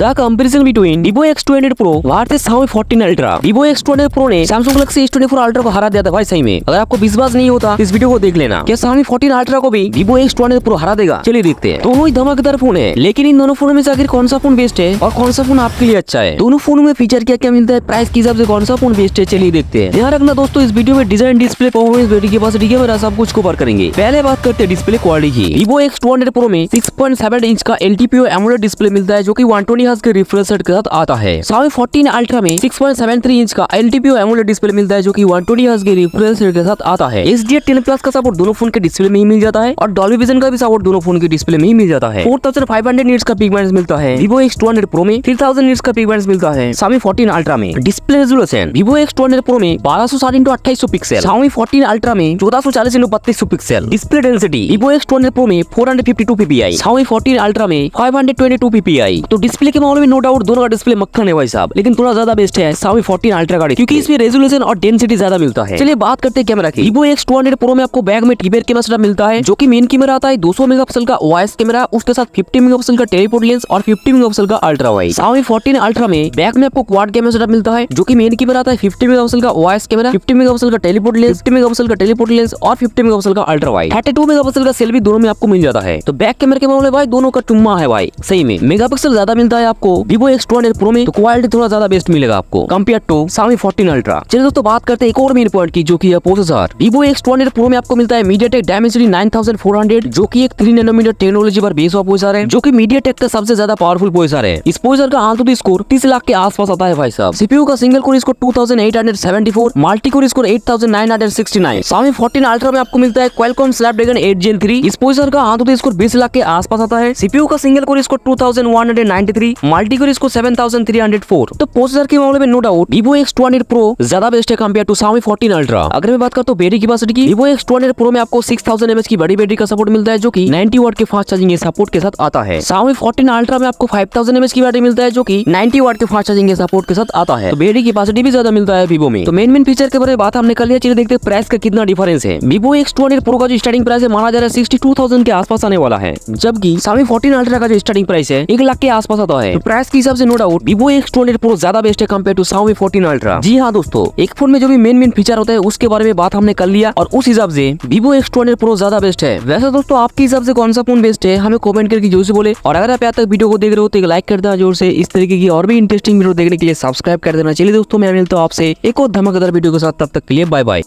The comparison between Vivo X200 Pro versus Xiaomi 14 Ultra। Vivo X200 Pro ने Samsung Galaxy S24 Ultra को हरा दिया था भाई सही में। अगर आपको विश्वास नहीं होता इस वीडियो को देख लेना। क्या Xiaomi 14 Ultra को भी Vivo X200 Pro हरा देगा? चलिए देखते हैं। दोनों ही धमाकेदार फोन है, लेकिन इन दोनों फोन में से आखिर कौन सा फोन बेस्ट है और कौन सा फोन आपके लिए अच्छा है? दोनों फोन में फीचर क्या क्या मिलता है, प्राइस के हिसाब से कौन सा फोन बेस्ट है, चलिए देखते हैं। ध्यान रखना दोस्तों, इस वीडियो में design, display, performance, battery capacity camera सब कुछ कवर करेंगे। पहले बात करते हैं डिस्प्ले क्वालिटी की। Vivo X200 Pro में 6.7 इंच का LTPO AMOLED डिस्प्ले मिलता है जो कि 120 हर्ट्ज के रिफ्रेश रेट के साथ आता है। Xiaomi 14 Ultra में 6.73 इंच का LTPO AMOLED डिस्प्ले मिलता है जो कि 120 हर्ट्ज के रिफ्रेश रेट के साथ आता है। HDR10+ का सपोर्ट दोनों फोन के डिस्प्ले में ही मिल जाता है और डॉल्बी विजन का भी सपोर्ट दोनों फोन के डिस्प्ले में ही मिल जाता है। 4500 निट्स का पिक ब्राइटनेस मिलता है Vivo X200 Pro में, 3000 निट्स का पिक ब्राइटनेस मिलता है Xiaomi 14 Ultra में। Display resolution Vivo X200 Pro में 1260 × 2800 पिक्सल, Xiaomi 14 Ultra में 1440 × 3200 pixel. Display density Vivo X200 Pro में 452 ppi, Xiaomi 14 Ultra में 522 ppi। तो डिस्प्ले के मामले में नो डाउट दोनों का डिस्प्ले मक्खन है भाई साहब, लेकिन थोड़ा ज्यादा बेस्ट है Xiaomi 14 Ultra का, क्योंकि इसमें रेजोल्यूशन और डेंसिटी ज्यादा मिलता है। चलिए बात करते हैं कैमरा की। Vivo X200 Pro में आपको बैक में टीबेर कैमरा सेटअप मिलता है जो कि मेन कैमरा आता है 200 मेगापिक्सल का OIS कैमरा, उसके साथ 50 मेगापिक्सल का टेलीपोर्ट लेंस और 50 मेगापिक्सल का अल्ट्रा वाइड। Xiaomi 14 Ultra में बैक में आपको क्वाड कैमरा सेटअप मिलता है जो कि मेन कैमरा आता है 50 मेगापिक्सल का OIS कैमरा, 50 मेगापिक्सल का टेलीपोर्ट लेंस, 50 मेगापिक्सल का टेलीपोर्ट लेंस और 50 मेगापिक्सल का अल्ट्रा वाइड। 32 मेगापिक्सल का सेल्फी दोनों में आपको मिल जाता है। तो बैक कैमरा के मामले में भाई दोनों का टुम्मा है भाई सही में। मेगापिक्सल ज्यादा मिलता है आपको Vivo X200 Pro में, तो क्वालिटी थोड़ा ज्यादा बेस्ट मिलेगा आपको कंपेयर टू Xiaomi 14 Ultra। चलिए दोस्तों बात करते हैं एक और मेन पॉइंट की जो कि है प्रोसेसर। Vivo X200 Pro में आपको मिलता है MediaTek Dimensity 9400 जो कि एक 3 नैनोमीटर टेक्नोलॉजी पर बेस हुआ प्रोसेसर है जो कि MediaTek का सबसे ज्यादा पावरफुल प्रोसेसर है। इस प्रोसेसर का AnTuTu स्कोर 30 लाख के आसपास आता है भाई साहब। CPU का single core score 2874, multi core score 8969। Xiaomi 14 Ultra में आपको मिलता है Qualcomm Snapdragon 8 Gen 3। इस प्रोसेसर का AnTuTu स्कोर 20 लाख के आसपास आता है। CPU का single core score 2193, multi core score 7304। तो प्रोसेसर के मामले में no doubt Vivo X200 Pro ज्यादा बेस्ट है कंपेयर टू Xiaomi 14 Ultra। अगर मैं बात करता हूं बैटरी कैपेसिटी की, Vivo X200 Pro में आपको 6000 mAh की बड़ी बैटरी का सपोर्ट मिलता है जो कि 90 वाट के फास्ट चार्जिंग के सपोर्ट के साथ आता है। Xiaomi 14 Ultra में आपको 5000 mAh की बैटरी मिलता है जो कि 90 वाट के फास्ट चार्जिंग के सपोर्ट के साथ आता है। तो बैटरी कैपेसिटी भी ज्यादा मिलता है Vivo में। तो मेन फीचर के बारे में बात हमने कर लिया। चलिए देखते हैं प्राइस का कितना डिफरेंस है। Vivo X200 Pro का जो स्टार्टिंग प्राइस है माना जा रहा है 62,000 के आसपास आने वाला है, जबकि Xiaomi 14 Ultra का जो स्टार्टिंग प्राइस है 1 लाख के आसपास आता है। तो प्राइस के हिसाब से no doubt Vivo X200 Pro ज्यादा बेस्ट है कंपेयर टू Xiaomi 14 Ultra। जी हाँ दोस्तों, एक फोन में जो भी मेन फीचर होता है उसके बारे में बात हमने कर लिया और उस हिसाब से Vivo X200 Pro ज्यादा बेस्ट है। वैसे दोस्तों आपके हिसाब से कौन सा फोन बेस्ट है हमें कमेंट करके जोर से बोले, और अगर आप यहाँ तक वीडियो को देख रहे हो तो एक लाइक कर देना जोर से। इस तरीके की और भी इंटरेस्टिंग वीडियो देखने के लिए सब्सक्राइब कर देना। चलिए दोस्तों मैं मिलता हूँ आपसे एक और धमाकेदार वीडियो के साथ, तब तक के लिए बाय बाय।